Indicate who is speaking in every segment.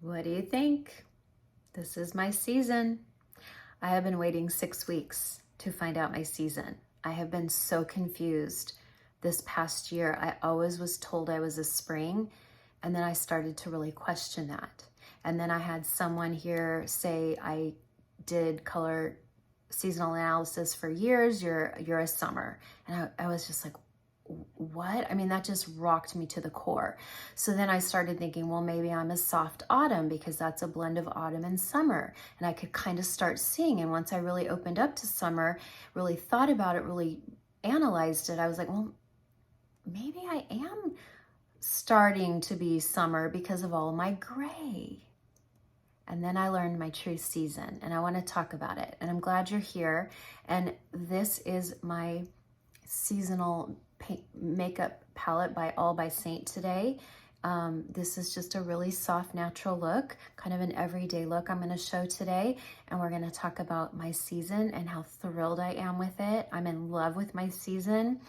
Speaker 1: What do you think? This is my season. I have been waiting 6 weeks to find out my season. I have been so confused this past year. I always was told I was a spring, and then I started to really question that. And then I had someone here say, I did color seasonal analysis for years, you're a summer. And I was just like, what? I mean, that just rocked me to the core. So then I started thinking, well, maybe I'm a soft autumn because that's a blend of autumn and summer. And I could kind of start seeing. And once I really opened up to summer, really thought about it, really analyzed it, I was like, well, maybe I am starting to be summer because of all my gray. And then I learned my true season, and I want to talk about it. And I'm glad you're here. And this is my seasonal makeup palette by Seint today. This is just a really soft, natural look, kind of an everyday look I'm going to show today. And we're going to talk about my season and how thrilled I am with it. I'm in love with my season.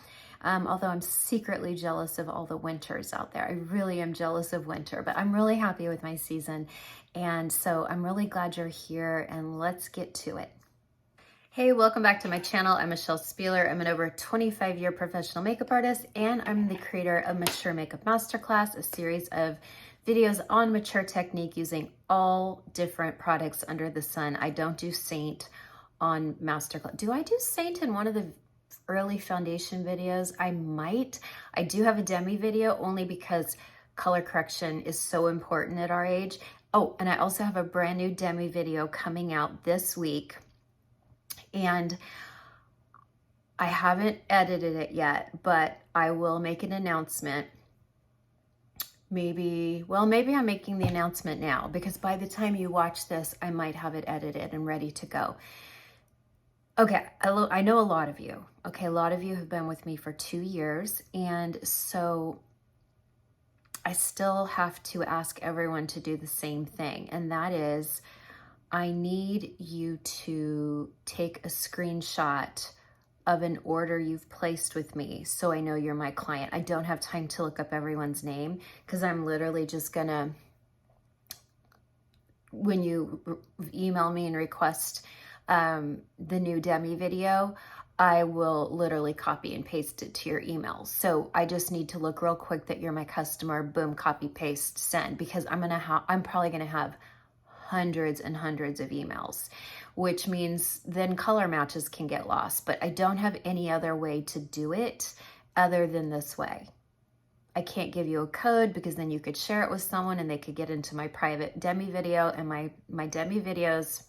Speaker 1: Although I'm secretly jealous of all the winters out there. I really am jealous of winter, but I'm really happy with my season. And so I'm really glad you're here, and let's get to it. Hey, welcome back to my channel. I'm Michelle Spieler. I'm an over 25-year professional makeup artist, and I'm the creator of Mature Makeup Masterclass, a series of videos on mature technique using all different products under the sun. I don't do Seint on Masterclass. Do I do Seint in one of the early foundation videos? I might. I do have a Demi video only because color correction is so important at our age. Oh, and I also have a brand new Demi video coming out this week. And I haven't edited it yet, but I will make an announcement. Maybe I'm making the announcement now, because by the time you watch this, I might have it edited and ready to go. Okay, I know a lot of you. Okay, a lot of you have been with me for 2 years, and so I still have to ask everyone to do the same thing, and that is, I need you to take a screenshot of an order you've placed with me so I know you're my client. I don't have time to look up everyone's name because I'm literally just gonna, when you email me and request the new Demi video, I will literally copy and paste it to your email. So I just need to look real quick that you're my customer, boom, copy, paste, send, because I'm probably gonna have hundreds and hundreds of emails, which means then color matches can get lost. But I don't have any other way to do it other than this way. I can't give you a code because then you could share it with someone and they could get into my private Demi video, and my Demi videos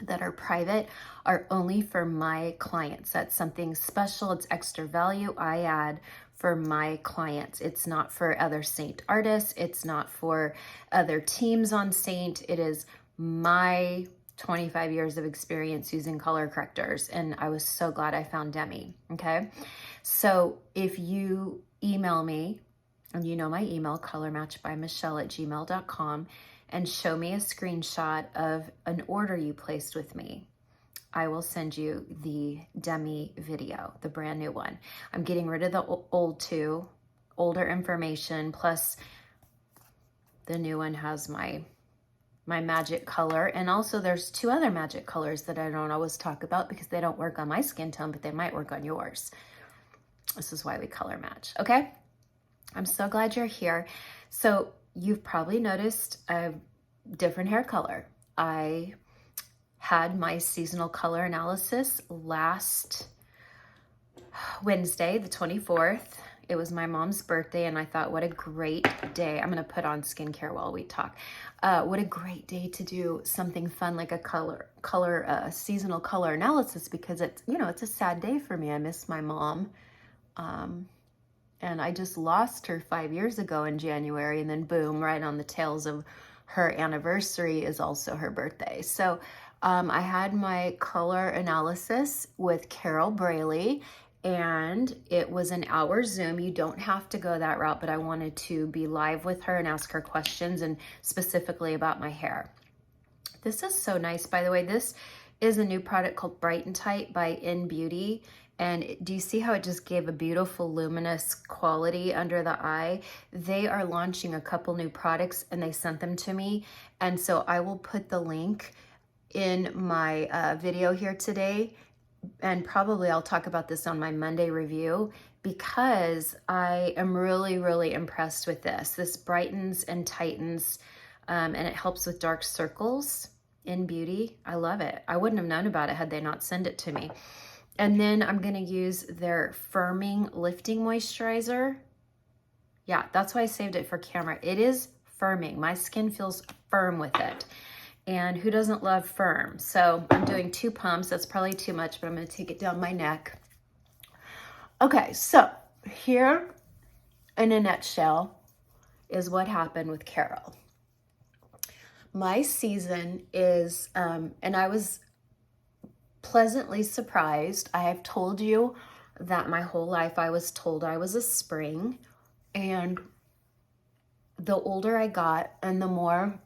Speaker 1: that are private are only for my clients. That's something special. It's extra value I add for my clients. It's not for other Seint artists. It's not for other teams on Seint. It is my 25 years of experience using color correctors. And I was so glad I found Demi. Okay. So if you email me, and you know my email, colormatchbymichelle@gmail.com, and show me a screenshot of an order you placed with me, I will send you the Demi video, the brand new one. I'm getting rid of the older information, plus the new one has my magic color. And also there's 2 other magic colors that I don't always talk about because they don't work on my skin tone, but they might work on yours. This is why we color match, okay? I'm so glad you're here. So you've probably noticed a different hair color. I had my seasonal color analysis last Wednesday, the 24th. It was my mom's birthday, and I thought, what a great day. I'm gonna put on skincare while we talk. What a great day to do something fun like a seasonal color analysis, because it's, it's a sad day for me. I miss my mom. And I just lost her 5 years ago in January, and then boom, right on the tails of her anniversary is also her birthday. So I had my color analysis with Carol Braley, and it was an hour Zoom. You don't have to go that route, but I wanted to be live with her and ask her questions, and specifically about my hair. This is so nice, by the way. This is a new product called Bright and Tight by INNBEAUTY. And do you see how it just gave a beautiful luminous quality under the eye? They are launching a couple new products and they sent them to me. And so I will put the link in my video here today. And probably I'll talk about this on my Monday review, because I am really, really impressed with this. This brightens and tightens, and it helps with dark circles in beauty. I love it. I wouldn't have known about it had they not sent it to me. And then I'm gonna use their firming lifting moisturizer. Yeah, that's why I saved it for camera. It is firming. My skin feels firm with it. And who doesn't love firm? So I'm doing 2 pumps. That's probably too much, but I'm gonna take it down my neck. Okay, so here in a nutshell is what happened with Carol. My season is, and I was pleasantly surprised. I have told you that my whole life I was told I was a spring, and the older I got and the more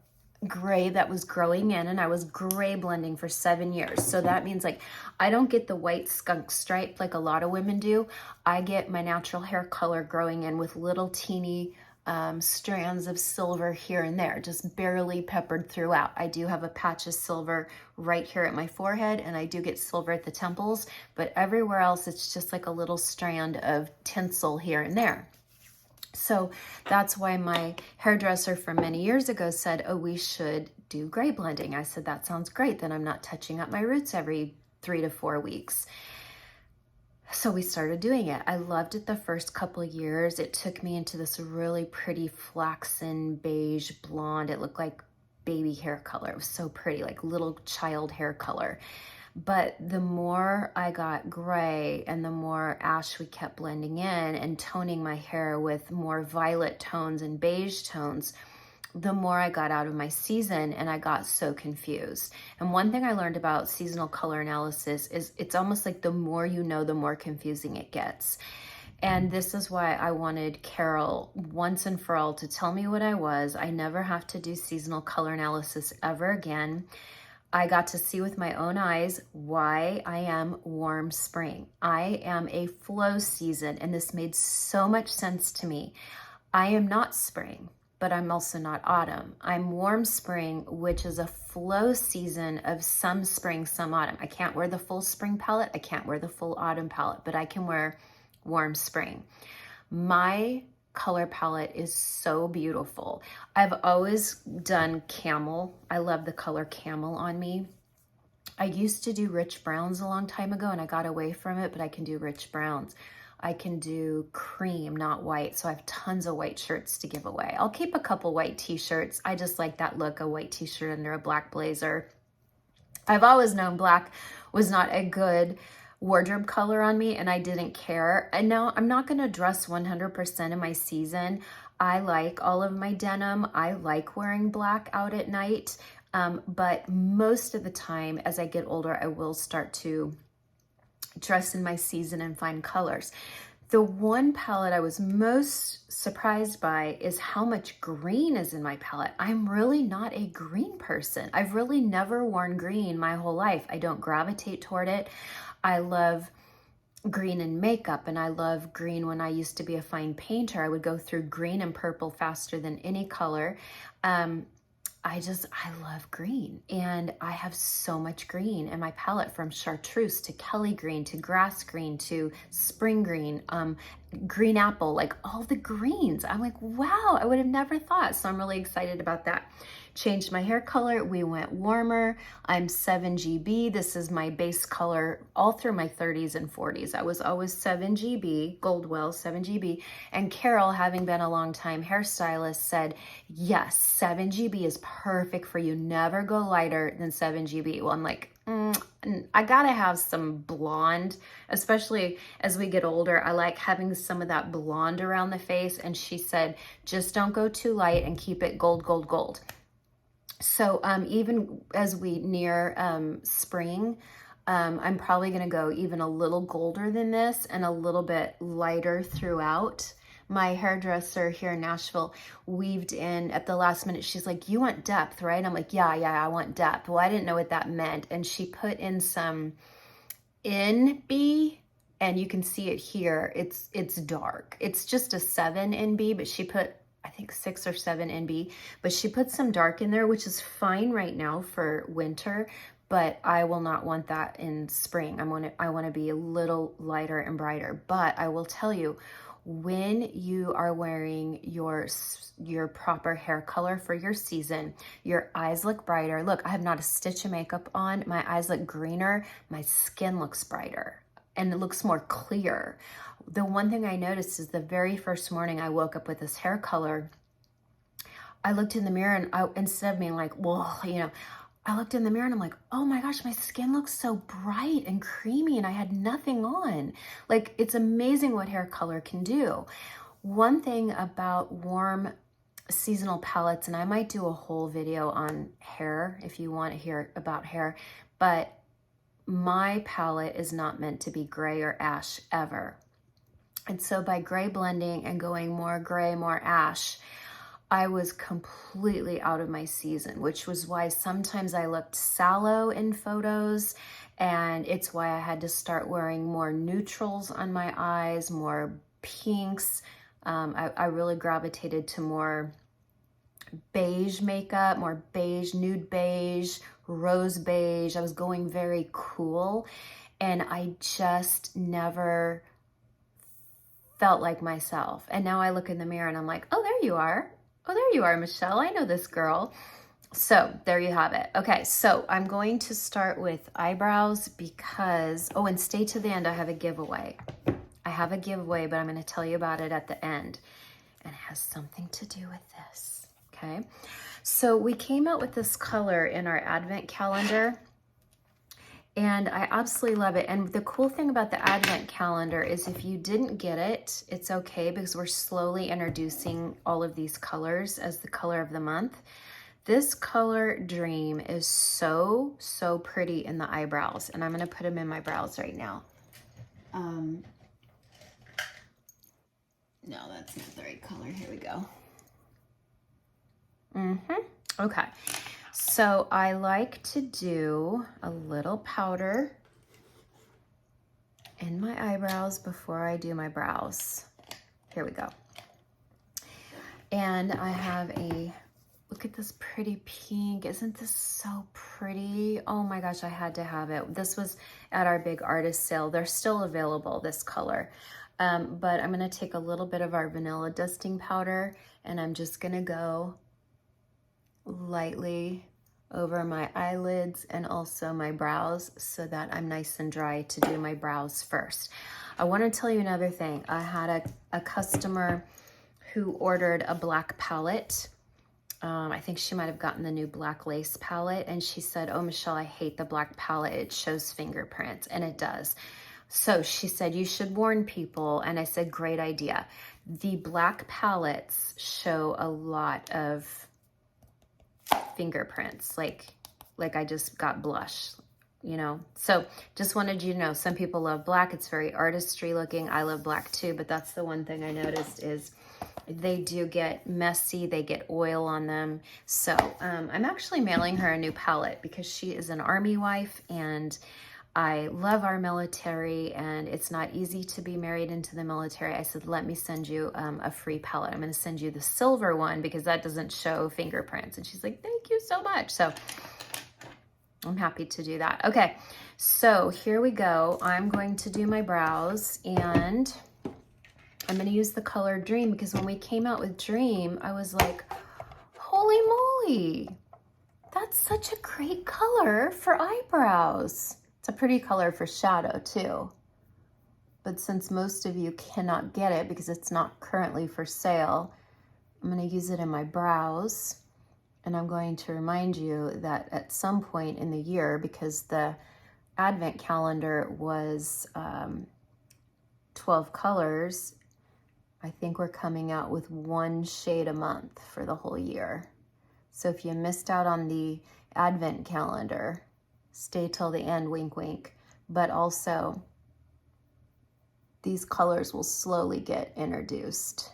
Speaker 1: gray that was growing in, and I was gray blending for 7 years. So that means like I don't get the white skunk stripe like a lot of women do. I get my natural hair color growing in with little teeny strands of silver here and there, just barely peppered throughout. I do have a patch of silver right here at my forehead, and I do get silver at the temples, but everywhere else it's just like a little strand of tinsel here and there. So that's why my hairdresser from many years ago said, oh, we should do gray blending. I said, that sounds great. Then I'm not touching up my roots every 3 to 4 weeks. So we started doing it. I loved it the first couple of years. It took me into this really pretty flaxen beige blonde. It looked like baby hair color. It was so pretty, like little child hair color. But the more I got gray and the more ash we kept blending in and toning my hair with more violet tones and beige tones, the more I got out of my season, and I got so confused. And one thing I learned about seasonal color analysis is it's almost like the more you know, the more confusing it gets. And this is why I wanted Carol once and for all to tell me what I was. I never have to do seasonal color analysis ever again. I got to see with my own eyes why I am warm spring. I am a flow season, and this made so much sense to me. I am not spring, but I'm also not autumn. I'm warm spring, which is a flow season of some spring, some autumn. I can't wear the full spring palette. I can't wear the full autumn palette, but I can wear warm spring. My color palette is so beautiful. I've always done camel. I love the color camel on me. I used to do rich browns a long time ago and I got away from it, but I can do rich browns. I can do cream, not white. So I have tons of white shirts to give away. I'll keep a couple white t-shirts. I just like that look, a white t-shirt under a black blazer. I've always known black was not a good wardrobe color on me, and I didn't care. And now I'm not going to dress 100% of my season. I like all of my denim. I like wearing black out at night. But most of the time as I get older, I will start to dress in my season and find colors. The one palette I was most surprised by is how much green is in my palette. I'm really not a green person. I've really never worn green my whole life. I don't gravitate toward it. I love green in makeup, and I love green when I used to be a fine painter. I would go through green and purple faster than any color. I love green, and I have so much green in my palette, from chartreuse to Kelly green to grass green to spring green, green apple, like all the greens. I'm like, wow, I would have never thought. So I'm really excited about that. Changed my hair color. We went warmer. I'm 7GB. This is my base color all through my 30s and 40s. I was always 7GB, Goldwell 7GB. And Carol, having been a long time hairstylist, said, yes, 7GB is perfect for you. Never go lighter than 7GB. Well, I'm like, I gotta have some blonde, especially as we get older. I like having some of that blonde around the face. And she said, just don't go too light and keep it gold, gold, gold. So even as we near spring, I'm probably gonna go even a little golder than this and a little bit lighter throughout. My hairdresser here in Nashville weaved in at the last minute. She's like, you want depth, right? I'm like, yeah, I want depth. Well, I didn't know what that meant. And she put in some INNBEAUTY, And you can see it here. It's dark. It's just a 7 NB, but she put, I think 6 or 7 NB, but she put some dark in there, which is fine right now for winter, but I will not want that in spring. I want to be a little lighter and brighter. But I will tell you, when you are wearing your proper hair color for your season, your eyes look brighter. Look, I have not a stitch of makeup on. My eyes look greener. My skin looks brighter and it looks more clear. The one thing I noticed is the very first morning I woke up with this hair color, I looked in the mirror and instead of being like, well, you know, I looked in the mirror and I'm like, oh my gosh, my skin looks so bright and creamy and I had nothing on. Like, it's amazing what hair color can do. One thing about warm seasonal palettes, and I might do a whole video on hair if you want to hear about hair, but my palette is not meant to be gray or ash ever. And so by gray blending and going more gray, more ash, I was completely out of my season, which was why sometimes I looked sallow in photos, and it's why I had to start wearing more neutrals on my eyes, more pinks. I really gravitated to more beige makeup, more beige, nude beige, rose beige. I was going very cool, and I just never felt like myself. And now I look in the mirror and I'm like, oh, there you are. Oh, there you are, Michelle. I know this girl. So there you have it. Okay, so I'm going to start with eyebrows because, oh, and stay to the end. I have a giveaway. I have a giveaway, but I'm going to tell you about it at the end. And it has something to do with this, okay? So we came out with this color in our advent calendar, and I absolutely love it. And the cool thing about the advent calendar is if you didn't get it, it's okay because we're slowly introducing all of these colors as the color of the month. This color Dream is so, so pretty in the eyebrows, and I'm gonna put them in my brows right now. No, that's not the right color. Here we go. Okay. So I like to do a little powder in my eyebrows before I do my brows. Here we go. And I have look at this pretty pink. Isn't this so pretty? Oh my gosh, I had to have it. This was at our big artist sale. They're still available, this color. But I'm gonna take a little bit of our vanilla dusting powder and I'm just gonna go lightly over my eyelids and also my brows so that I'm nice and dry to do my brows first. I want to tell you another thing. I had a customer who ordered a black palette. I think she might have gotten the new black lace palette, and she said, oh, Michelle, I hate the black palette. It shows fingerprints, and it does. So she said, you should warn people. And I said, great idea. The black palettes show a lot of fingerprints, like I just got blush, you know. So just wanted you to know, some people love black. It's very artistry looking. I love black too, but that's the one thing I noticed is they do get messy. They get oil on them. So I'm actually mailing her a new palette because she is an Army wife, and I love our military, and it's not easy to be married into the military. I said, let me send you a free palette. I'm going to send you the silver one because that doesn't show fingerprints. And she's like, thank you so much. So I'm happy to do that. Okay, so here we go. I'm going to do my brows, and I'm going to use the color Dream because when we came out with Dream, I was like, holy moly, that's such a great color for eyebrows. It's a pretty color for shadow too. But since most of you cannot get it because it's not currently for sale, I'm going to use it in my brows. And I'm going to remind you that at some point in the year, because the advent calendar was 12 colors, I think we're coming out with 1 shade a month for the whole year. So if you missed out on the advent calendar, stay till the end, wink, wink. But also, these colors will slowly get introduced.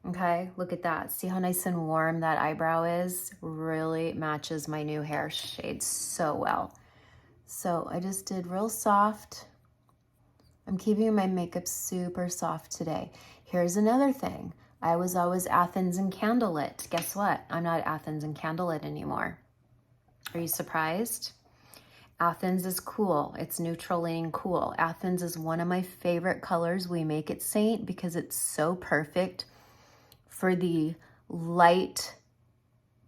Speaker 1: Okay, look at that. See how nice and warm that eyebrow is? Really matches my new hair shade so well. So I just did real soft I'm keeping my makeup super soft today. Here's another thing. I was always Athens and candlelit. Guess what? I'm not Athens and candlelit anymore. Are you surprised? Athens is cool. It's neutral leaning cool. Athens is one of my favorite colors we make at Seint because it's so perfect for the light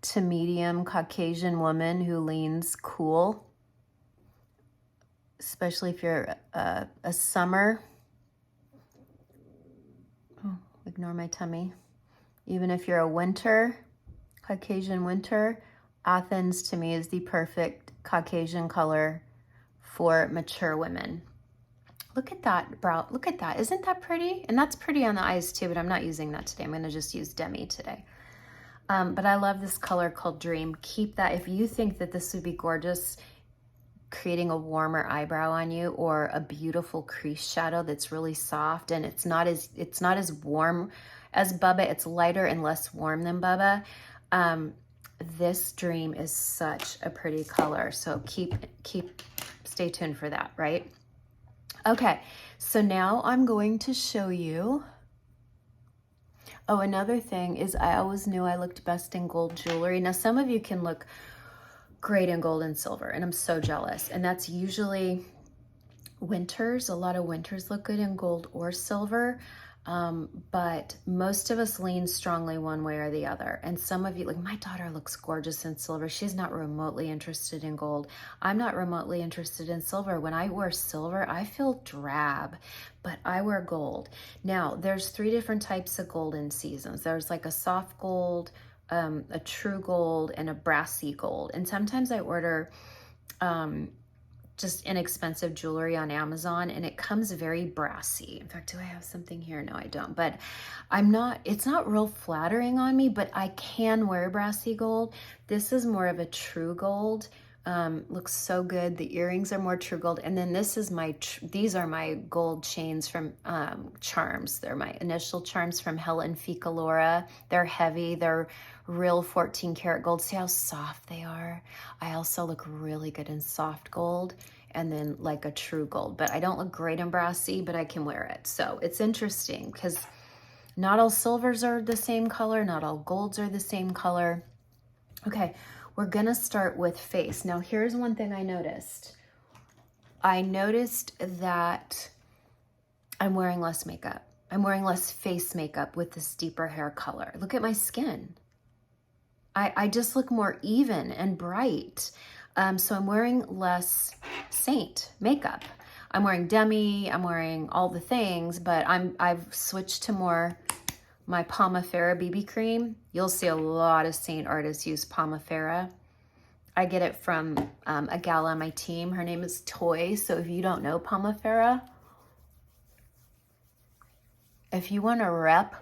Speaker 1: to medium Caucasian woman who leans cool, especially if you're a summer. Oh, ignore my tummy. Even if you're a winter, Caucasian winter, Athens to me is the perfect Caucasian color for mature women. Look at that brow. Look at that. Isn't that pretty? And that's pretty on the eyes too, but I'm not using that today. I'm going to just use Demi today. But I love this color called Dream. Keep that. If you think that this would be gorgeous, creating a warmer eyebrow on you, or a beautiful crease shadow that's really soft and it's not as warm as Bubba. It's lighter and less warm than Bubba. This Dream is such a pretty color. So stay tuned for that, right? Okay, so now I'm going to show you. Oh, another thing is I always knew I looked best in gold jewelry. Now, some of you can look great in gold and silver, and I'm so jealous. And that's usually winters. A lot of winters look good in gold or silver. But most of us lean strongly one way or the other. And some of you, like my daughter looks gorgeous in silver. She's not remotely interested in gold. I'm not remotely interested in silver. When I wear silver, I feel drab, but I wear gold. Now, there's 3 different types of gold in seasons. There's like a soft gold, a true gold, and a brassy gold. And sometimes I order, just inexpensive jewelry on Amazon and it comes very brassy. In fact, do I have something here? No, I don't, but it's not real flattering on me, but I can wear brassy gold. This is more of a true gold. Looks so good. The earrings are more true gold. And then this is these are my gold chains from charms. They're my initial charms from Helen Ficalora. They're heavy. They're real 14 karat gold. See how soft they are? I also look really good in soft gold and then like a true gold, but I don't look great in brassy, but I can wear it. So it's interesting because not all silvers are the same color. Not all golds are the same color. Okay. We're gonna start with face. Now, here's one thing I noticed. I noticed that I'm wearing less makeup. I'm wearing less face makeup with this deeper hair color. Look at my skin. I just look more even and bright. So I'm wearing less Seint makeup. I'm wearing Demi, I'm wearing all the things, but I've switched to more my Pomifera BB cream. You'll see a lot of Seint artists use Pomifera. I get it from a gal on my team. Her name is Toy. So if you don't know Pomifera, if you want a rep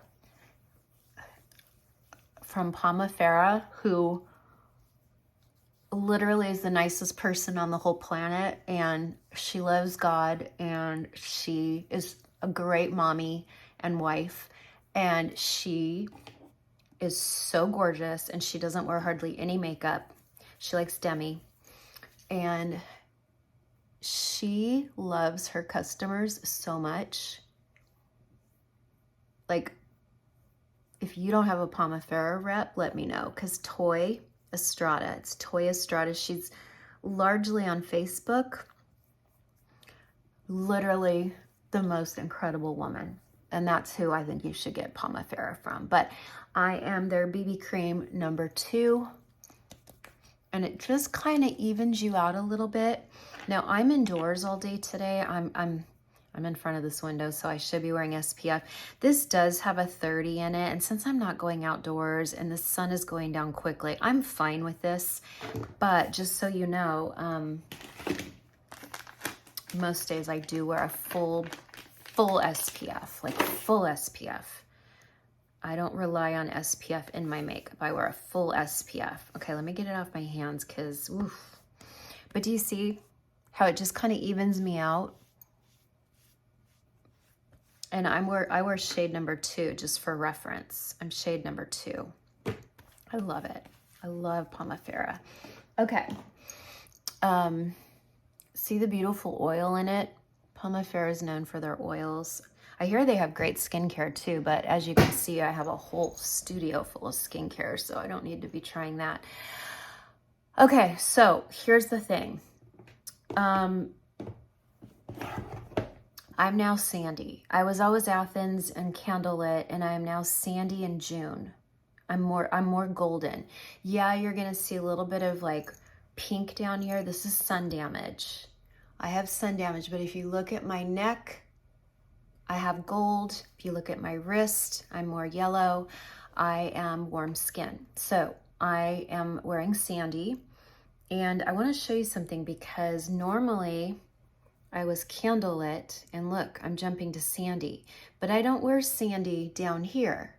Speaker 1: from Pomifera, who literally is the nicest person on the whole planet, and she loves God, and she is a great mommy and wife, and she is so gorgeous, and she doesn't wear hardly any makeup. She likes Demi, and she loves her customers so much. Like, if you don't have a Pomifera rep, let me know, because Toy Estrada, it's Toy Estrada. She's largely on Facebook. Literally the most incredible woman. And that's who I think you should get Pomifera from. But I am their BB cream number 2. And it just kind of evens you out a little bit. Now, I'm indoors all day today. I'm in front of this window, so I should be wearing SPF. This does have a 30 in it, and since I'm not going outdoors and the sun is going down quickly, I'm fine with this. But just so you know, most days I do wear a full SPF, like full SPF. I don't rely on SPF in my makeup. I wear a full SPF. Okay, let me get it off my hands because, oof. But do you see how it just kind of evens me out? And I wear shade number 2 just for reference. I'm shade number 2. I love it. I love Pomifera. Okay. See the beautiful oil in it? Palmafera is known for their oils. I hear they have great skincare too, but as you can see, I have a whole studio full of skincare, so I don't need to be trying that. Okay, so here's the thing. I'm now Sandy. I was always Athens and Candlelit, and I am now Sandy in June. I'm more golden. Yeah, you're gonna see a little bit of like pink down here. This is sun damage. I have sun damage, but if you look at my neck, I have gold. If you look at my wrist, I'm more yellow. I am warm skin. So I am wearing Sandy, and I wanna show you something because normally I was Candlelit, and look, I'm jumping to Sandy, but I don't wear Sandy down here.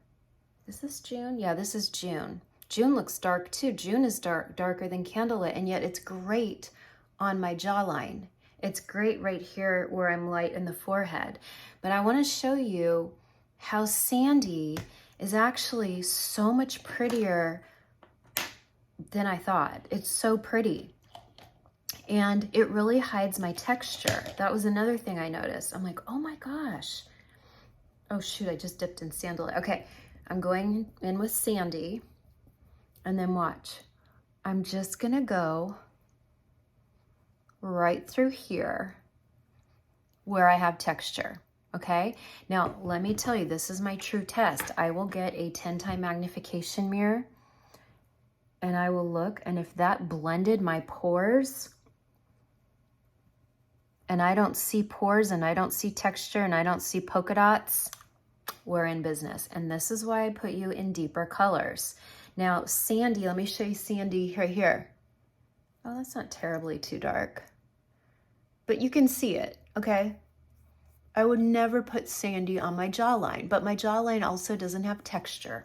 Speaker 1: Is this June? Yeah, this is June. June looks dark too. June is darker than Candlelit, and yet it's great on my jawline. It's great right here where I'm light in the forehead. But I want to show you how Sandy is actually so much prettier than I thought. It's so pretty. And it really hides my texture. That was another thing I noticed. I'm like, oh my gosh. Oh shoot, I just dipped in Sandalite. Okay, I'm going in with Sandy, and then watch. I'm just gonna go right through here where I have texture, okay? Now, let me tell you, this is my true test. I will get a 10-time magnification mirror, and I will look, and if that blended my pores, and I don't see pores, and I don't see texture, and I don't see polka dots, we're in business. And this is why I put you in deeper colors. Now, Sandy, let me show you Sandy right here. Oh, that's not terribly too dark, but you can see it, okay? I would never put Sandy on my jawline, but my jawline also doesn't have texture.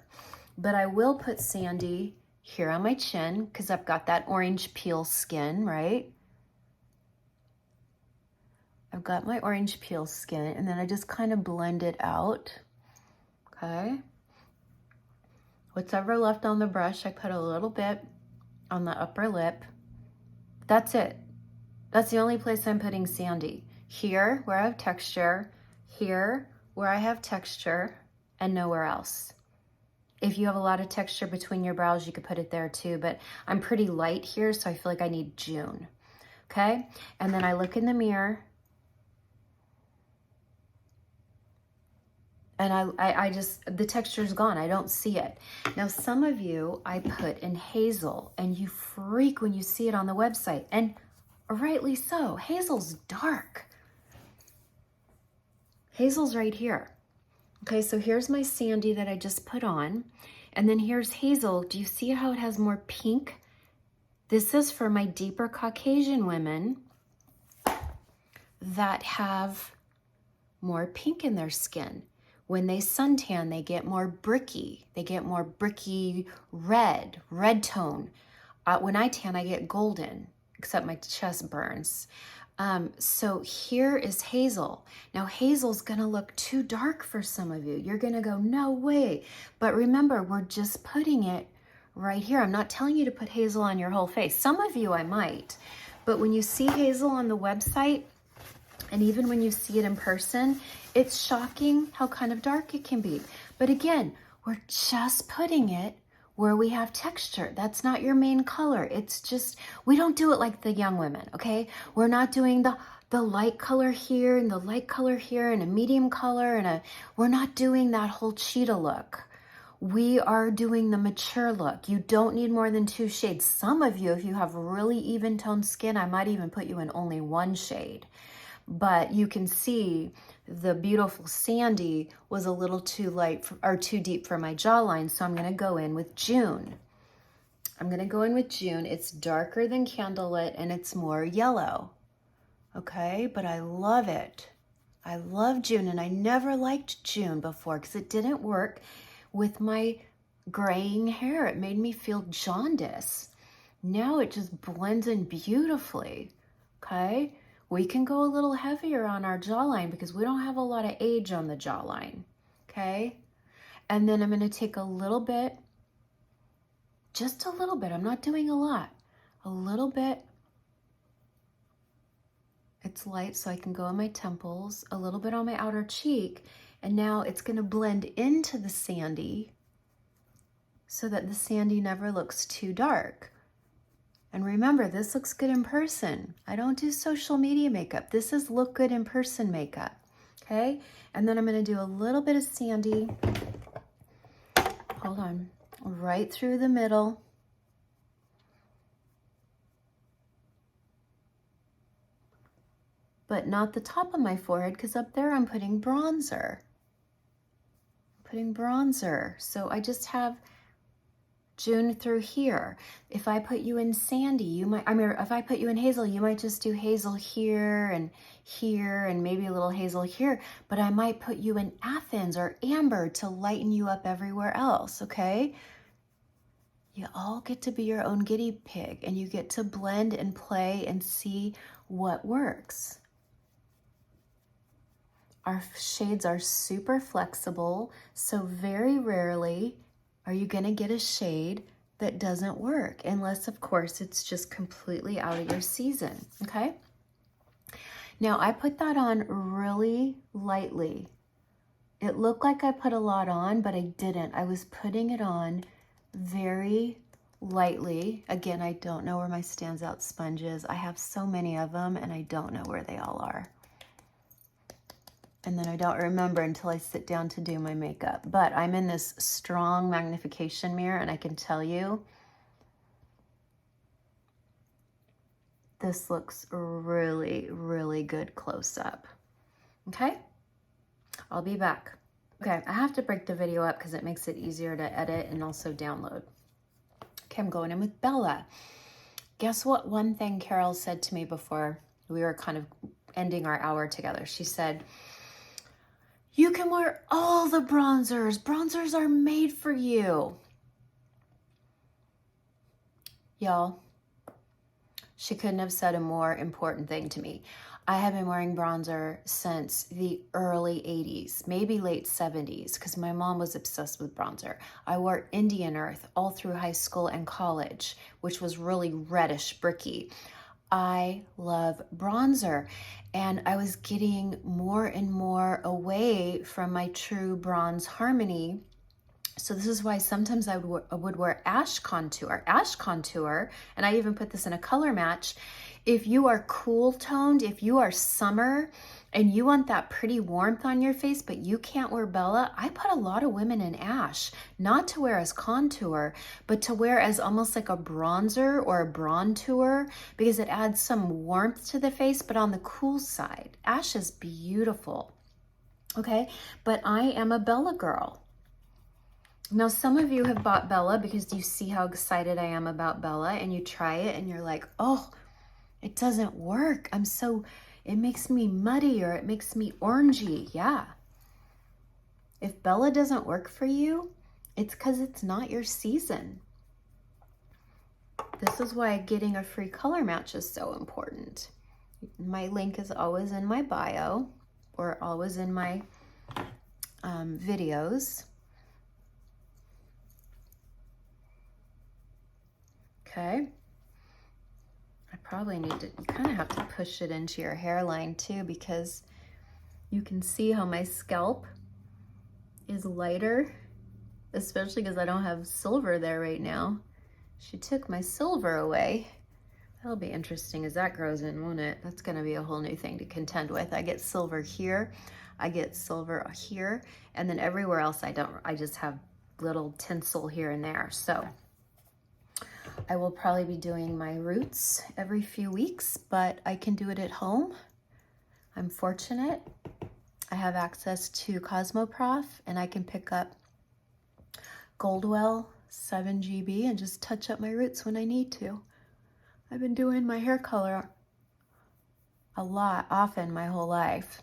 Speaker 1: But I will put Sandy here on my chin because I've got that orange peel skin, right? I've got my orange peel skin, and then I just kind of blend it out, okay? What's ever left on the brush, I put a little bit on the upper lip. That's it. That's the only place I'm putting Sandy. Here, where I have texture, here, where I have texture, and nowhere else. If you have a lot of texture between your brows, you could put it there too, but I'm pretty light here, so I feel like I need June, okay? And then I look in the mirror, and I just, the texture's gone. I don't see it. Now, some of you I put in Hazel, and you freak when you see it on the website, and rightly so. Hazel's dark. Hazel's right here. Okay, so here's my Sandy that I just put on, and then here's Hazel. Do you see how it has more pink? This is for my deeper Caucasian women that have more pink in their skin. When they suntan, they get more bricky. They get more bricky red tone. When I tan, I get golden, except my chest burns. So here is Hazel. Now Hazel's gonna look too dark for some of you. You're gonna go, no way. But remember, we're just putting it right here. I'm not telling you to put Hazel on your whole face. Some of you I might, but when you see Hazel on the website, and even when you see it in person, it's shocking how kind of dark it can be. But again, we're just putting it where we have texture. That's not your main color. It's just, we don't do it like the young women, okay? We're not doing the light color here and the light color here and a medium color and we're not doing that whole cheetah look. We are doing the mature look. You don't need more than 2 shades. Some of you, if you have really even toned skin, I might even put you in only 1 shade. But you can see the beautiful Sandy was a little too light or too deep for my jawline, so I'm going to go in with June. I'm going to go in with June. It's darker than Candlelit and it's more yellow. Okay, but I love it. I love June, and I never liked June before because it didn't work with my graying hair. It made me feel jaundice. Now it just blends in beautifully. Okay. We can go a little heavier on our jawline because we don't have a lot of age on the jawline, okay? And then I'm going to take a little bit, just a little bit. I'm not doing a lot. A little bit. It's light, so I can go on my temples, a little bit on my outer cheek, and now it's gonna blend into the sandy so that the sandy never looks too dark. And remember, this looks good in person. I don't do social media makeup. This is look good in person makeup, okay? And then I'm gonna do a little bit of sandy, hold on, right through the middle. But not the top of my forehead, because up there I'm putting bronzer. So I just have June through here. If I put you in sandy, you might, if I put you in hazel, you might just do hazel here and maybe a little hazel here, but I might put you in Athens or amber to lighten you up everywhere else, okay? You all get to be your own guinea pig, and you get to blend and play and see what works. Our shades are super flexible, so very rarely are you gonna get a shade that doesn't work, unless of course it's just completely out of your season, okay? Now I put that on really lightly. It looked like I put a lot on, but I didn't. I was putting it on very lightly. Again, I don't know where my Stands Out sponge is. I have so many of them and I don't know where they all are. And then I don't remember until I sit down to do my makeup. But I'm in this strong magnification mirror, and I can tell you, this looks really, really good close up. Okay? I'll be back. Okay, I have to break the video up because it makes it easier to edit and also download. Okay, I'm going in with Bella. Guess what one thing Carol said to me before we were kind of ending our hour together? She said, you can wear all the bronzers. Bronzers are made for you. Y'all, she couldn't have said a more important thing to me. I have been wearing bronzer since the early 80s, maybe late 70s, because my mom was obsessed with bronzer. I wore Indian Earth all through high school and college, which was really reddish bricky. I love bronzer, and I was getting more and more away from my true bronze harmony. So this is why sometimes I would wear ash contour, and I even put this in a color match. If you are cool toned, if you are summer and you want that pretty warmth on your face, but you can't wear Bella, I put a lot of women in ash, not to wear as contour, but to wear as almost like a bronzer or a bronzer, because it adds some warmth to the face, but on the cool side. Ash is beautiful, okay? But I am a Bella girl. Now, some of you have bought Bella because you see how excited I am about Bella, and you try it and you're like, oh, it doesn't work. It makes me muddy, or it makes me orangey. Yeah. If Bella doesn't work for you, it's because it's not your season. This is why getting a free color match is so important. My link is always in my bio, or always in my videos. Okay. I probably need to, you kind of have to push it into your hairline too, because you can see how my scalp is lighter, especially because I don't have silver there right now. She took my silver away. That'll be interesting as that grows in, won't it? That's gonna be a whole new thing to contend with. I get silver here, I get silver here, and then everywhere else I don't. I just have little tinsel here and there. So I will probably be doing my roots every few weeks, but I can do it at home. I'm fortunate. I have access to Cosmoprof, and I can pick up Goldwell 7 GB and just touch up my roots when I need to. I've been doing my hair color often my whole life.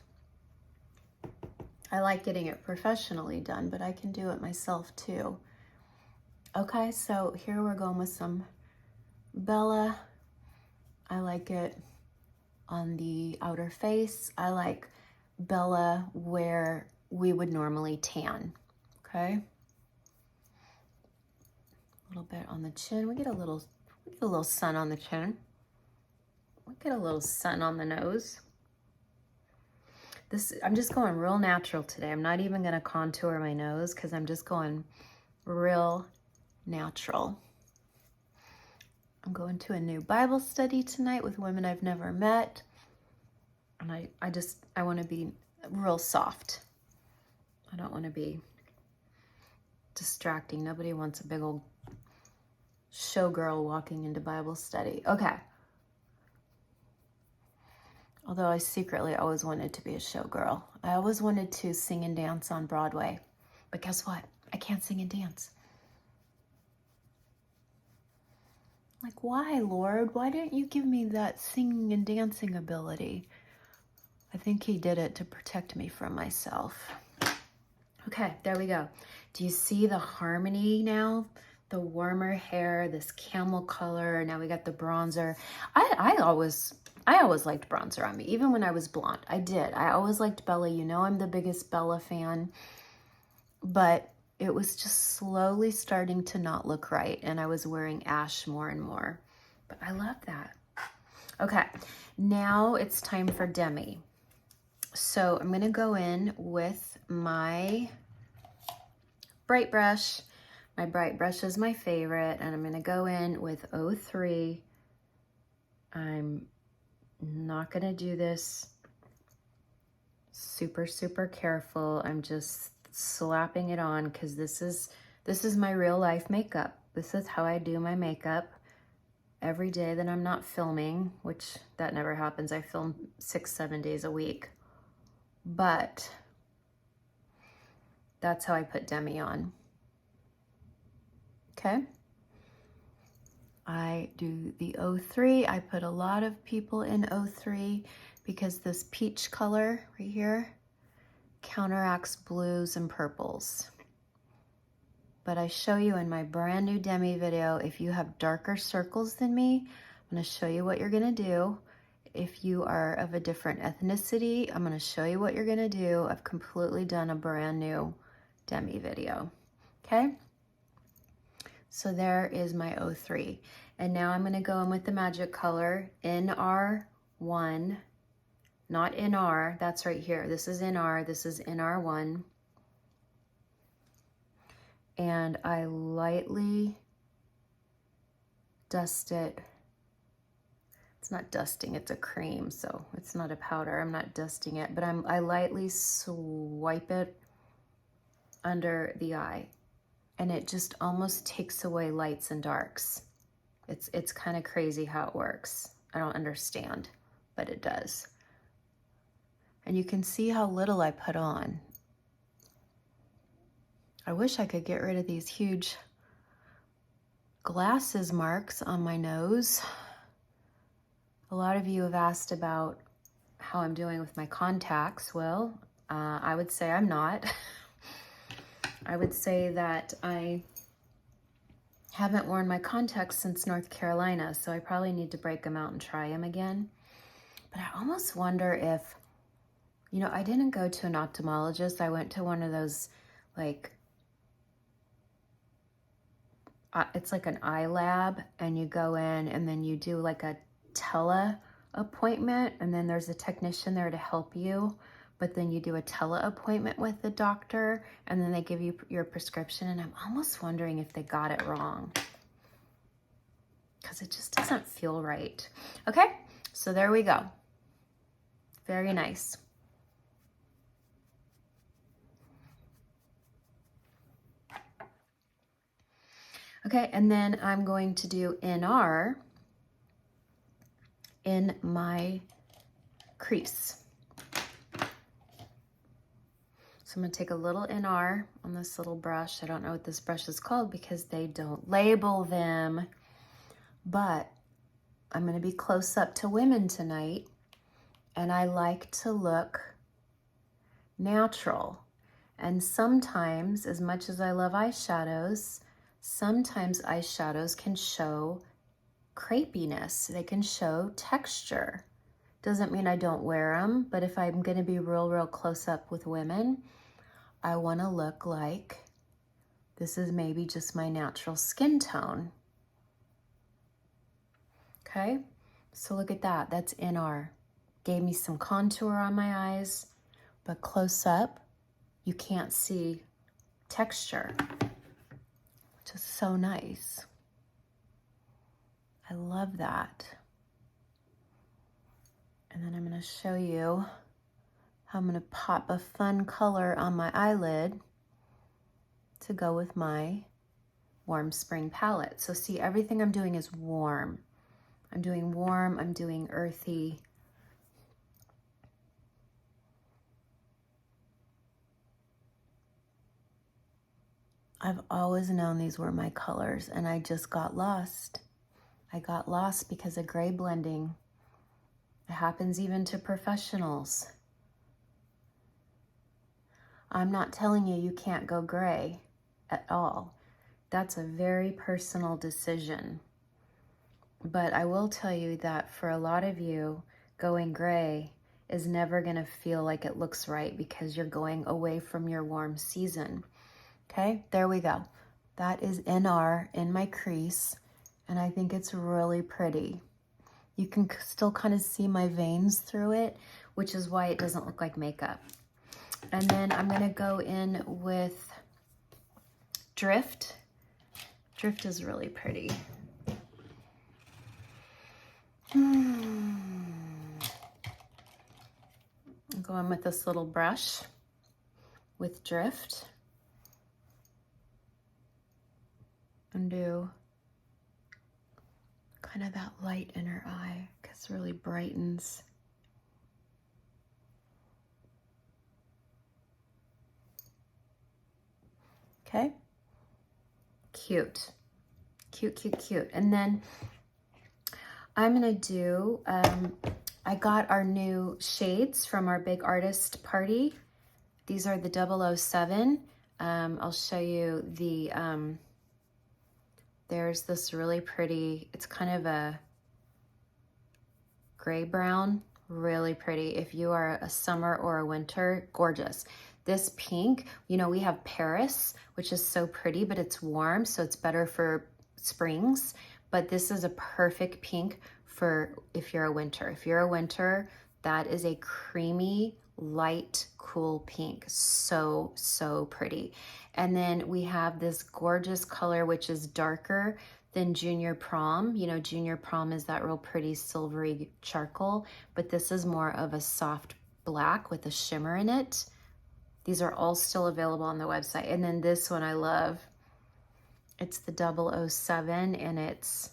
Speaker 1: I like getting it professionally done, but I can do it myself too. Okay, so here we're going with some Bella. I like it on the outer face. I like Bella where we would normally tan, okay? A little bit on the chin. We get a little sun on the chin. We get a little sun on the nose. I'm just going real natural today. I'm not even going to contour my nose because I'm just going real natural. I'm going to a new Bible study tonight with women I've never met. And I want to be real soft. I don't want to be distracting. Nobody wants a big old showgirl walking into Bible study. Okay. Although I secretly always wanted to be a showgirl. I always wanted to sing and dance on Broadway. But guess what? I can't sing and dance. Like, why, Lord? Why didn't you give me that singing and dancing ability? I think he did it to protect me from myself. Okay, there we go. Do you see the harmony now? The warmer hair, this camel color. Now we got the bronzer. I always liked bronzer on me, even when I was blonde. I did. I always liked Bella. You know I'm the biggest Bella fan. But it was just slowly starting to not look right, and I was wearing ash more and more. But I love that. Okay, now it's time for Demi. So I'm going to go in with my bright brush. My bright brush is my favorite, and I'm going to go in with 03. I'm not going to do this super, super careful. I'm just slapping it on because this is my real life makeup. This is how I do my makeup every day that I'm not filming, which that never happens. I film 6-7 days a week. But that's how I put Demi on. Okay. I do the 03. I put a lot of people in 03 because this peach color right here counteracts blues and purples. But I show you in my brand new Demi video, if you have darker circles than me, I'm going to show you what you're going to do. If you are of a different ethnicity, I'm going to show you what you're going to do. I've completely done a brand new Demi video. Okay? So there is my 03. And now I'm going to go in with the magic color NR1, not NR, that's right here. This is NR, this is NR1. And I lightly dust it. It's not dusting, it's a cream, so it's not a powder. I'm not dusting it, but I lightly swipe it under the eye, and it just almost takes away lights and darks. It's kind of crazy how it works. I don't understand, but it does. And you can see how little I put on. I wish I could get rid of these huge glasses marks on my nose. A lot of you have asked about how I'm doing with my contacts. Well, I would say I'm not. I would say that I haven't worn my contacts since North Carolina, so I probably need to break them out and try them again. But I almost wonder if, you know, I didn't go to an ophthalmologist. I went to one of those, like, it's like an eye lab, and you go in and then you do like a tele appointment, and then there's a technician there to help you, but then you do a tele appointment with the doctor, and then they give you your prescription. And I'm almost wondering if they got it wrong because it just doesn't feel right. Okay, so there we go. Very nice. Okay, and then I'm going to do NR in my crease. So I'm going to take a little NR on this little brush. I don't know what this brush is called because they don't label them, but I'm going to be close up to women tonight, and I like to look natural. And sometimes, as much as I love eyeshadows, sometimes eyeshadows can show crepiness. They can show texture. Doesn't mean I don't wear them, but if I'm going to be real close up with women, I want to look like this is maybe just my natural skin tone. Okay, so look at that. That's NR. Gave me some contour on my eyes but close up, you can't see texture, which is so nice. I love that. And then I'm going to show you how I'm going to pop a fun color on my eyelid to go with my warm spring palette. So see, everything I'm doing is warm. I'm doing warm, I'm doing earthy. I've always known these were my colors, and I just got lost. I got lost because of gray blending. It happens even to professionals. I'm not telling you you can't go gray at all. That's a very personal decision. But I will tell you that for a lot of you, going gray is never gonna feel like it looks right because you're going away from your warm season. Okay, there we go. That is NR in my crease, and I think it's really pretty. You can still kind of see my veins through it, which is why it doesn't look like makeup. And then I'm gonna go in with Drift. Drift is really pretty. I'm going with this little brush with Drift. And do kind of that light in her eye, because it really brightens. Okay, cute, cute, cute, cute. And then I'm gonna do, I got our new shades from our big artist party. These are the 007. I'll show you the, there's this really pretty, it's kind of a gray brown, really pretty. If you are a summer or a winter, gorgeous. This pink, you know, we have Paris, which is so pretty, but it's warm, so it's better for springs. But this is a perfect pink for if you're a winter. If you're a winter, that is a creamy, light, cool pink. So, so pretty. And then we have this gorgeous color, which is darker than Junior Prom. You know, Junior Prom is that real pretty silvery charcoal, but this is more of a soft black with a shimmer in it. These are all still available on the website. And then this one I love. It's the 007, and it's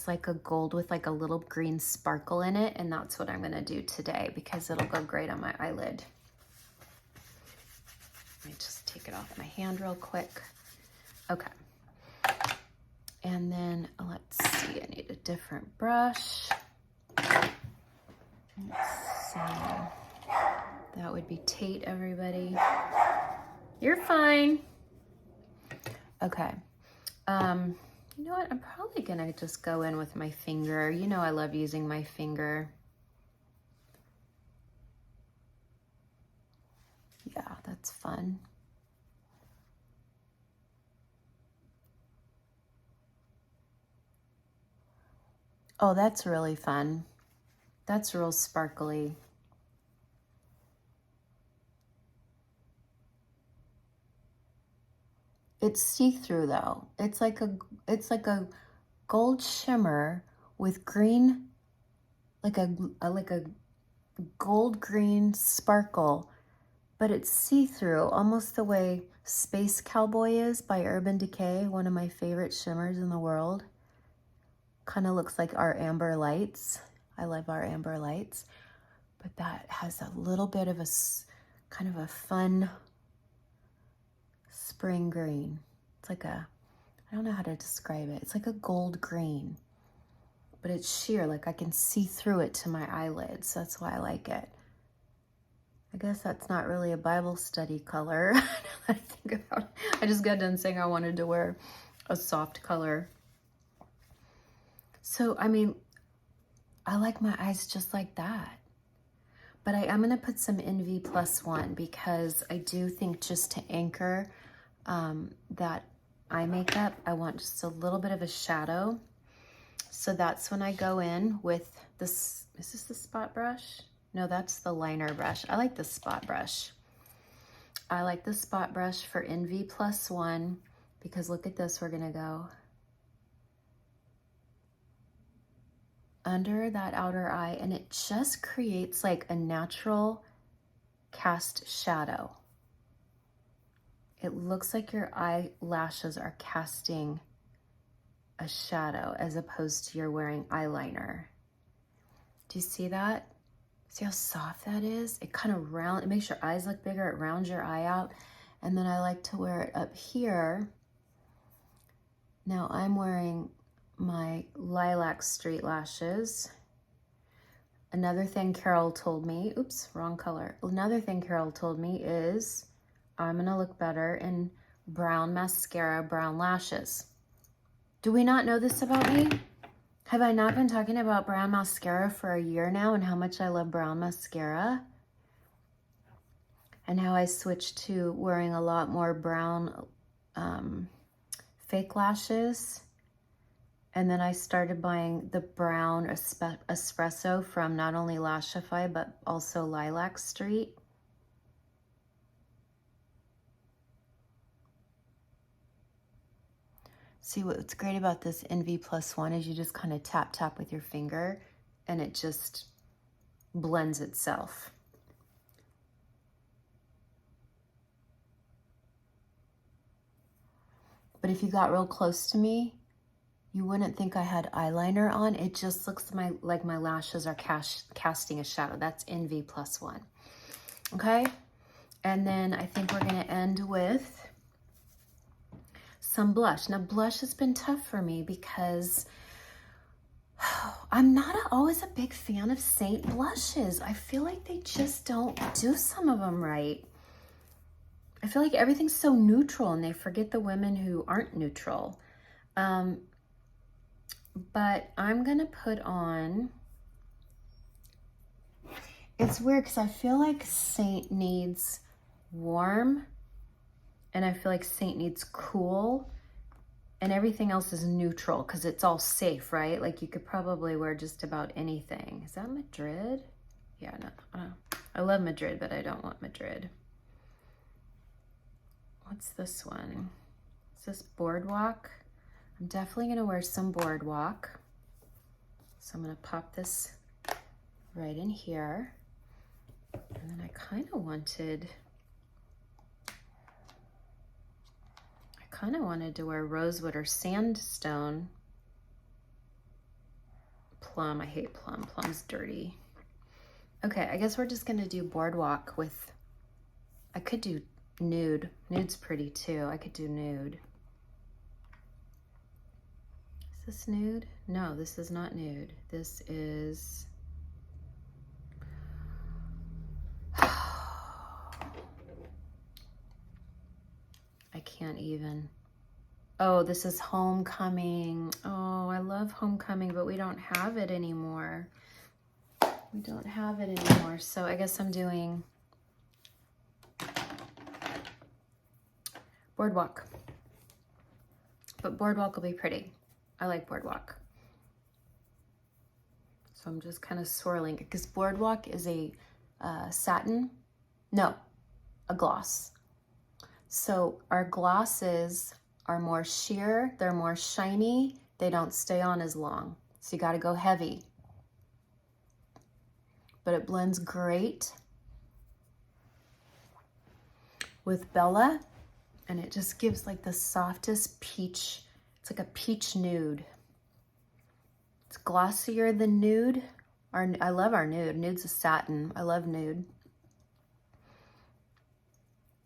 Speaker 1: like a gold with like a little green sparkle in it, and that's what I'm gonna do today because it'll go great on my eyelid. Let me just take it off my hand real quick. Okay. And then let's see, I need a different brush. Let's see. That would be Tate, everybody. You're fine. Okay. You know what? I'm probably gonna just go in with my finger. You know I love using my finger. Yeah, that's fun. Oh, that's really fun. That's real sparkly. It's see-through though. It's like a gold shimmer with green, like a gold green sparkle, but it's see-through, almost the way Space Cowboy is by Urban Decay, one of my favorite shimmers in the world. Kind of looks like our Amber Lights. I love our Amber Lights, but that has a little bit of a kind of a fun spring green. It's like a, I don't know how to describe it. It's like a gold green, but it's sheer, like I can see through it to my eyelids. That's why I like it. I guess that's not really a Bible study color. I think about it. I just got done saying I wanted to wear a soft color. So, I mean, I like my eyes just like that. But I'm gonna put some NV+1 because I do think just to anchor that eye makeup, I want just a little bit of a shadow. So that's when I go in with this, is this the spot brush? No, that's the liner brush. I like the spot brush. I like the spot brush for NV+1 because look at this, we're gonna go under that outer eye and it just creates like a natural cast shadow. It looks like your eyelashes are casting a shadow as opposed to you're wearing eyeliner. Do you see that? See how soft that is? It kind of it makes your eyes look bigger. It rounds your eye out. And then I like to wear it up here. Now I'm wearing my lilac street lashes. Another thing Carol told me, oops, wrong color. Another thing Carol told me is I'm gonna look better in brown mascara, brown lashes. Do we not know this about me? Have I not been talking about brown mascara for a year now and how much I love brown mascara? And how I switched to wearing a lot more brown fake lashes. And then I started buying the brown espresso from not only Lashify, but also Lilac Street. See, what's great about this NV+1 is you just kind of tap, tap with your finger and it just blends itself. But if you got real close to me, you wouldn't think I had eyeliner on. It just looks like my lashes are casting a shadow. That's NV+1. Okay? And then I think we're gonna end with some blush. Now blush has been tough for me because I'm not always a big fan of Seint blushes. I feel like they just don't do some of them right. I feel like everything's so neutral and they forget the women who aren't neutral. But I'm gonna put on, it's weird because I feel like Seint needs warm and I feel like Seint needs cool and everything else is neutral because it's all safe, right? Like you could probably wear just about anything. Is that Madrid? Yeah, no, I love Madrid, but I don't want Madrid. What's this one? Is this Boardwalk? I'm definitely gonna wear some Boardwalk. So I'm gonna pop this right in here. And then I kind of wanted to wear Rosewood or Sandstone. Plum, I hate plum. Plum's dirty. Okay, I guess we're just gonna do Boardwalk with, I could do nude. Nude's pretty too. I could do nude. Is this nude? No, this is not nude. This is, I can't even. Oh, this is Homecoming. Oh, I love Homecoming, but we don't have it anymore. We don't have it anymore. So I guess I'm doing Boardwalk. But Boardwalk will be pretty. I like Boardwalk. So I'm just kind of swirling because Boardwalk is a satin. No, a gloss. So our glosses are more sheer, they're more shiny, they don't stay on as long. So you gotta go heavy. But it blends great with Bella, and it just gives like the softest peach, it's like a peach nude. It's glossier than nude. I love our nude. Nude's a satin. I love nude.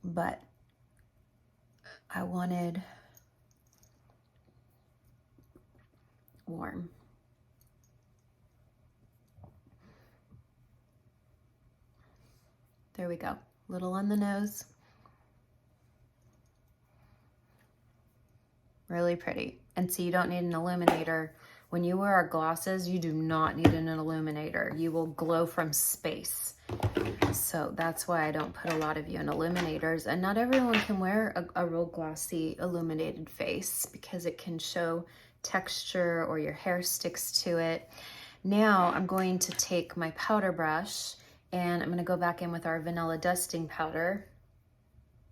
Speaker 1: But I wanted warm. There we go. Little on the nose. Really pretty. And see, you don't need an illuminator. When you wear our glosses, you do not need an illuminator. You will glow from space. So that's why I don't put a lot of you in illuminators. And not everyone can wear a real glossy illuminated face because it can show texture or your hair sticks to it. Now I'm going to take my powder brush And I'm gonna go back in with our vanilla dusting powder,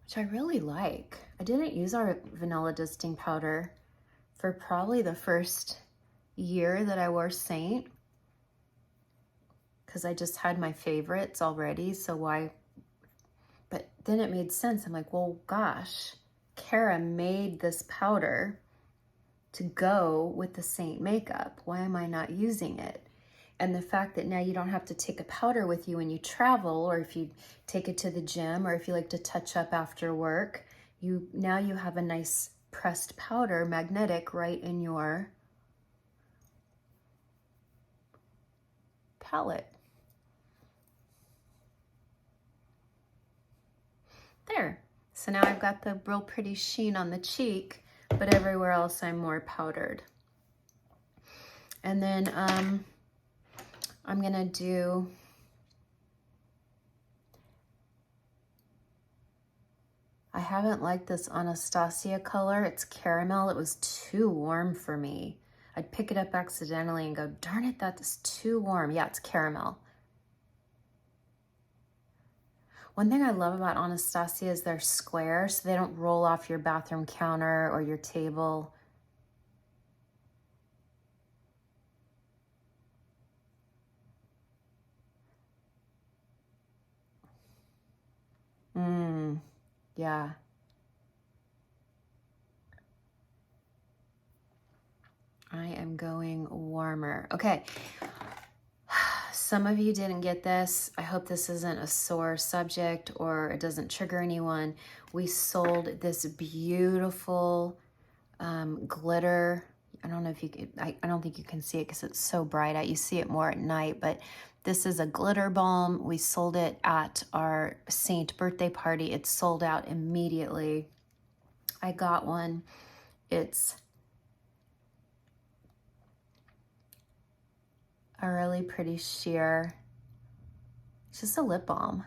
Speaker 1: which I really like. I didn't use our vanilla dusting powder for probably the first year that I wore Seint, because I just had my favorites already, so why? But then it made sense. I'm like, well, gosh, Kara made this powder to go with the Seint makeup. Why am I not using it? And the fact that now you don't have to take a powder with you when you travel, or if you take it to the gym, or if you like to touch up after work, now you have a nice pressed powder, magnetic, right in your palette. There. So now I've got the real pretty sheen on the cheek, but everywhere else I'm more powdered. And then I'm gonna do, I haven't liked this Anastasia color. It's caramel. It was too warm for me. I'd pick it up accidentally and go, darn it, that's too warm. Yeah, it's caramel. One thing I love about Anastasia is they're square, so they don't roll off your bathroom counter or your table. Yeah. I am going warmer. Okay. Some of you didn't get this. I hope this isn't a sore subject or it doesn't trigger anyone. We sold this beautiful glitter. I don't know if you can, I don't think you can see it because it's so bright out. You see it more at night, but this is a glitter balm. We sold it at our Seint birthday party. It sold out immediately. I got one. It's a really pretty sheer. It's just a lip balm.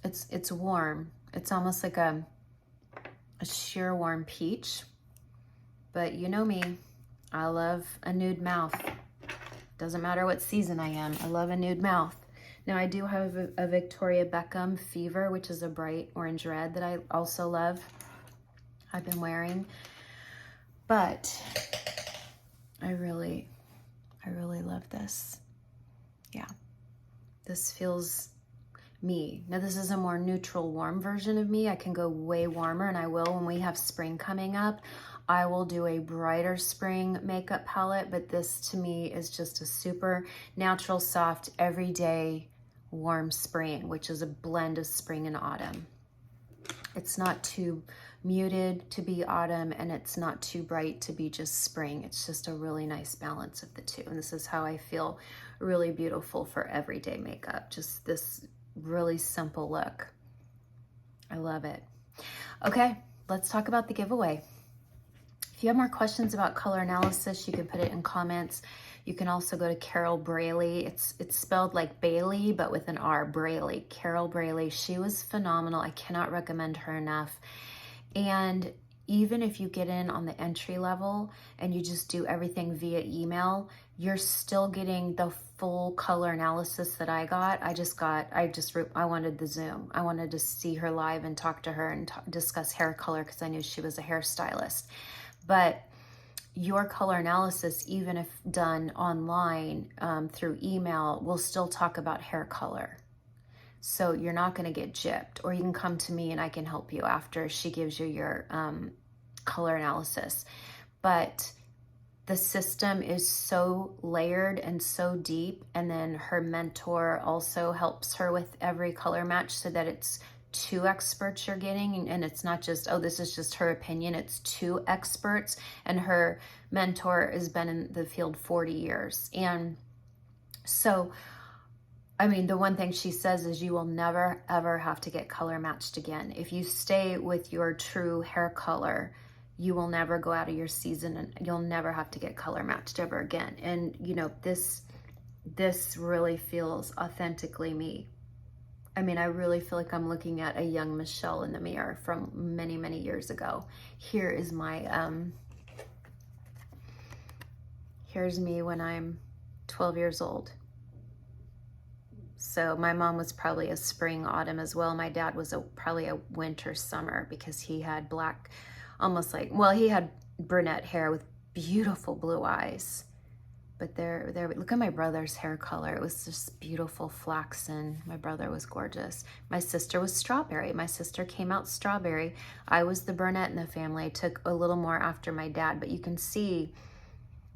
Speaker 1: It's warm. It's almost like a sheer warm peach. But you know me, I love a nude mouth. Doesn't matter what season I am. I love a nude mouth. Now I do have a Victoria Beckham Fever, which is a bright orange red that I also love. I've been wearing. But I really love this. Yeah, this feels me. Now this is a more neutral, warm version of me. I can go way warmer, and I will when we have spring coming up. I will do a brighter spring makeup palette, but this to me is just a super natural, soft, everyday, warm spring, which is a blend of spring and autumn. It's not too muted to be autumn, and it's not too bright to be just spring. It's just a really nice balance of the two. And this is how I feel really beautiful for everyday makeup. Just this really simple look. I love it. Okay, let's talk about the giveaway. If you have more questions about color analysis, you can put it in comments. You can also go to Carol Braley. It's spelled like Bailey, but with an R, Braley. Carol Braley. She was phenomenal. I cannot recommend her enough. And even if you get in on the entry level and you just do everything via email, you're still getting the full color analysis that I got. I wanted the Zoom. I wanted to see her live and talk to her and discuss hair color because I knew she was a hairstylist. But your color analysis, even if done online through email, will still talk about hair color. So you're not going to get gypped, or you can come to me and I can help you after she gives you your color analysis. But the system is so layered and so deep, and then her mentor also helps her with every color match so that it's two experts you're getting, and it's not just, oh, this is just her opinion. It's two experts, and her mentor has been in the field 40 years. And so, I mean, the one thing she says is you will never, ever have to get color matched again. If you stay with your true hair color, you will never go out of your season, and you'll never have to get color matched ever again. And, you know, this really feels authentically me. I mean, I really feel like I'm looking at a young Michelle in the mirror from many, many years ago. Here's Here's me when I'm 12 years old. So my mom was probably a spring, autumn as well. My dad was probably a winter, summer, because he had black, almost like, well, he had brunette hair with beautiful blue eyes. But there, look at my brother's hair color. It was just beautiful flaxen. My brother was gorgeous. My sister was strawberry. My sister came out strawberry. I was the brunette in the family. I took a little more after my dad, but you can see,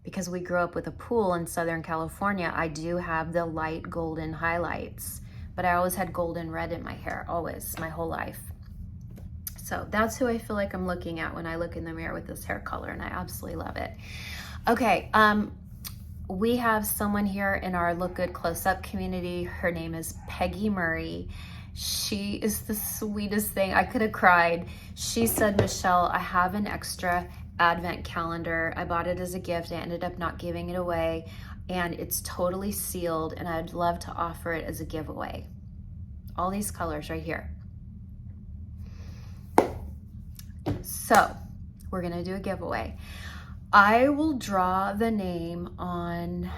Speaker 1: because we grew up with a pool in Southern California, I do have the light golden highlights, but I always had golden red in my hair, always, my whole life. So that's who I feel like I'm looking at when I look in the mirror with this hair color, and I absolutely love it. Okay, we have someone here in our Look Good Close-Up community. Her name is Peggy Murray. She is the sweetest thing. I could have cried. She said, Michelle, I have an extra advent calendar. I bought it as a gift. I ended up not giving it away, and it's totally sealed, and I'd love to offer it as a giveaway. All these colors right here. So we're gonna do a giveaway. I will draw the name on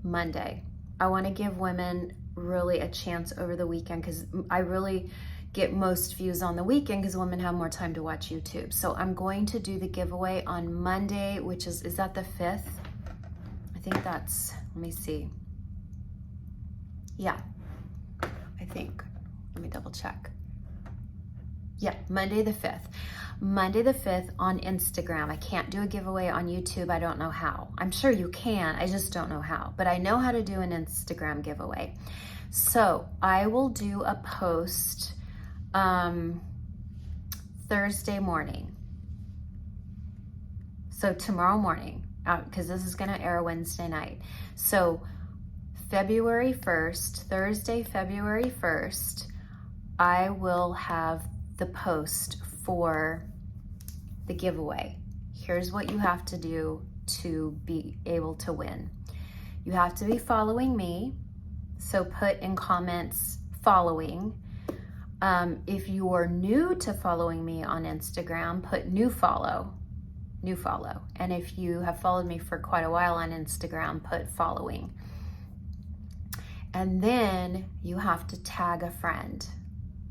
Speaker 1: Monday. I want to give women really a chance over the weekend, because I really get most views on the weekend because women have more time to watch YouTube. So I'm going to do the giveaway on Monday, which is that the 5th? I think that's, let me see. Yeah, I think, let me double check. Yeah, Monday the 5th. Monday the 5th on Instagram. I can't do a giveaway on YouTube. I don't know how. I'm sure you can. I just don't know how. But I know how to do an Instagram giveaway. So I will do a post Thursday morning. So tomorrow morning, because this is going to air Wednesday night. So February 1st, Thursday, February 1st, I will have the post for the giveaway. Here's what you have to do to be able to win. You have to be following me. So put in comments following. If you are new to following me on Instagram, put new follow. And if you have followed me for quite a while on Instagram, put following. And then you have to tag a friend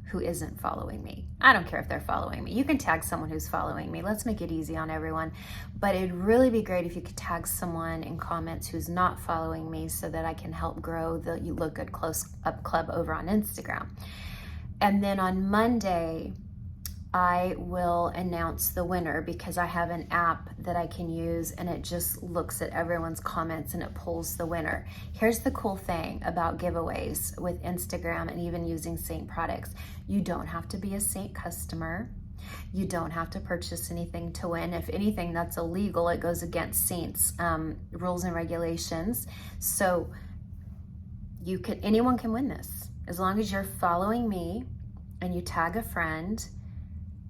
Speaker 1: who isn't following me. I don't care if they're following me. You can tag someone who's following me. Let's make it easy on everyone. But it'd really be great if you could tag someone in comments who's not following me, so that I can help grow the You Look Good Close Up Club over on Instagram. And then on Monday, I will announce the winner, because I have an app that I can use, and it just looks at everyone's comments and it pulls the winner. Here's the cool thing about giveaways with Instagram and even using Seint products. You don't have to be a Seint customer. You don't have to purchase anything to win. If anything, that's illegal. It goes against Seint's rules and regulations. So anyone can win this. As long as you're following me and you tag a friend,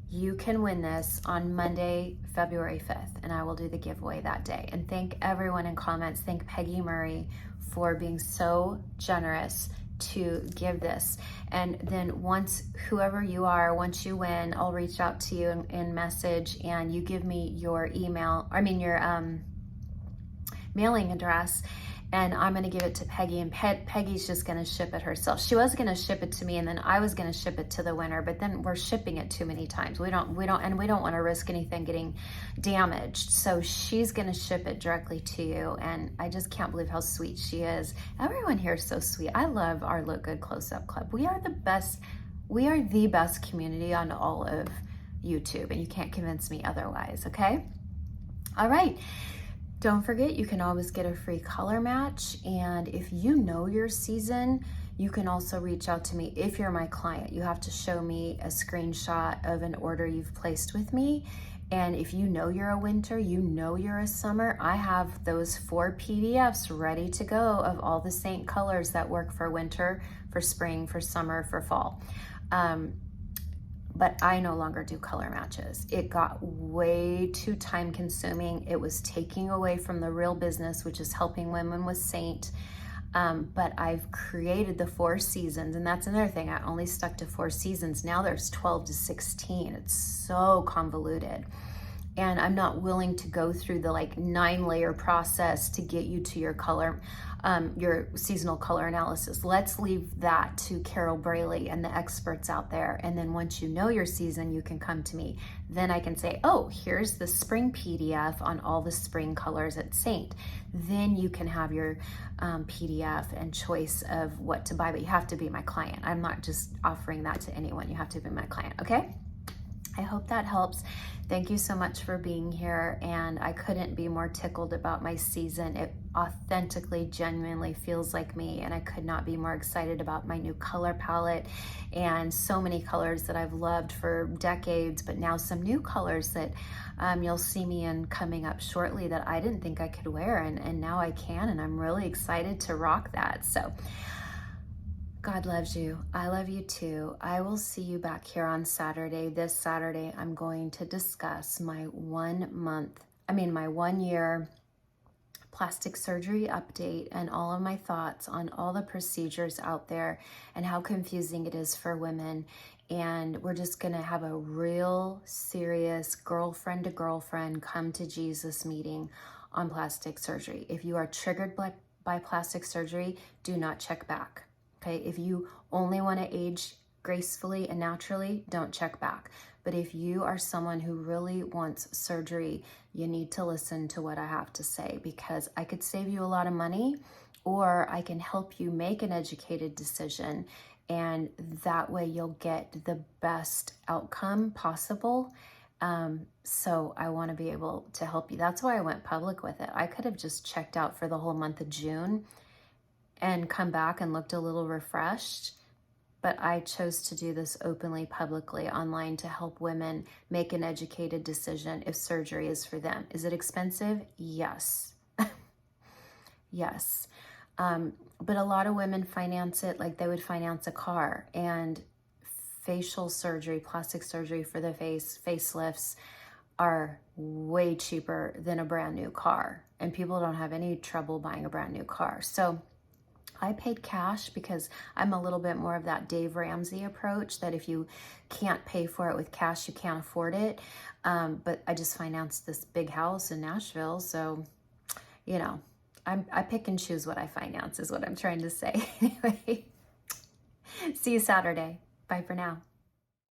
Speaker 1: you can win this on Monday, February 5th, and I will do the giveaway that day. And thank everyone in comments. Thank Peggy Murray for being so generous to give this. And then once, whoever you are, once you win, I'll reach out to you in message, and you give me your email, your mailing address, and I'm gonna give it to Peggy, and Peggy's just gonna ship it herself. She was gonna ship it to me, and then I was gonna ship it to the winner, but then we're shipping it too many times. We don't wanna risk anything getting damaged. So she's gonna ship it directly to you, and I just can't believe how sweet she is. Everyone here is so sweet. I love our Look Good Close-Up Club. We are the best community on all of YouTube, and you can't convince me otherwise, okay? All right. Don't forget, you can always get a free color match. And if you know your season, you can also reach out to me. If you're my client, you have to show me a screenshot of an order you've placed with me. And if you know you're a winter, you know you're a summer, I have those 4 PDFs ready to go of all the Seint colors that work for winter, for spring, for summer, for fall. But I no longer do color matches. It got way too time consuming. It was taking away from the real business, which is helping women with Seint. But I've created the 4 seasons, and that's another thing. I only stuck to 4 seasons. Now there's 12 to 16. It's so convoluted. and I'm not willing to go through the like 9-layer process to get you to your color, your seasonal color analysis. Let's leave that to Carol Braley and the experts out there. And then once you know your season, you can come to me. Then I can say, oh, here's the spring PDF on all the spring colors at Seint. Then you can have your PDF and choice of what to buy, but you have to be my client. I'm not just offering that to anyone. You have to be my client, okay? I hope that helps. Thank you so much for being here, and I couldn't be more tickled about my season. It authentically, genuinely feels like me, and I could not be more excited about my new color palette and so many colors that I've loved for decades, but now some new colors that you'll see me in coming up shortly that I didn't think I could wear, and now I can, and I'm really excited to rock that. So God loves you. I love you too. I will see you back here on Saturday. This Saturday, I'm going to discuss my 1 year plastic surgery update and all of my thoughts on all the procedures out there and how confusing it is for women. And we're just going to have a real serious girlfriend to girlfriend come to Jesus meeting on plastic surgery. If you are triggered by plastic surgery, do not check back. Okay, if you only want to age gracefully and naturally, don't check back. But if you are someone who really wants surgery, you need to listen to what I have to say, because I could save you a lot of money, or I can help you make an educated decision, and that way you'll get the best outcome possible. So I want to be able to help you. That's why I went public with it. I could have just checked out for the whole month of June and come back and looked a little refreshed, but I chose to do this openly, publicly, online to help women make an educated decision if surgery is for them. Is it expensive? Yes. Yes. But a lot of women finance it like they would finance a car, and facial surgery, plastic surgery for the face, facelifts are way cheaper than a brand new car, and people don't have any trouble buying a brand new car. So I paid cash because I'm a little bit more of that Dave Ramsey approach, that if you can't pay for it with cash, you can't afford it. But I just financed this big house in Nashville. So, you know, I pick and choose what I finance is what I'm trying to say. Anyway, see you Saturday. Bye for now.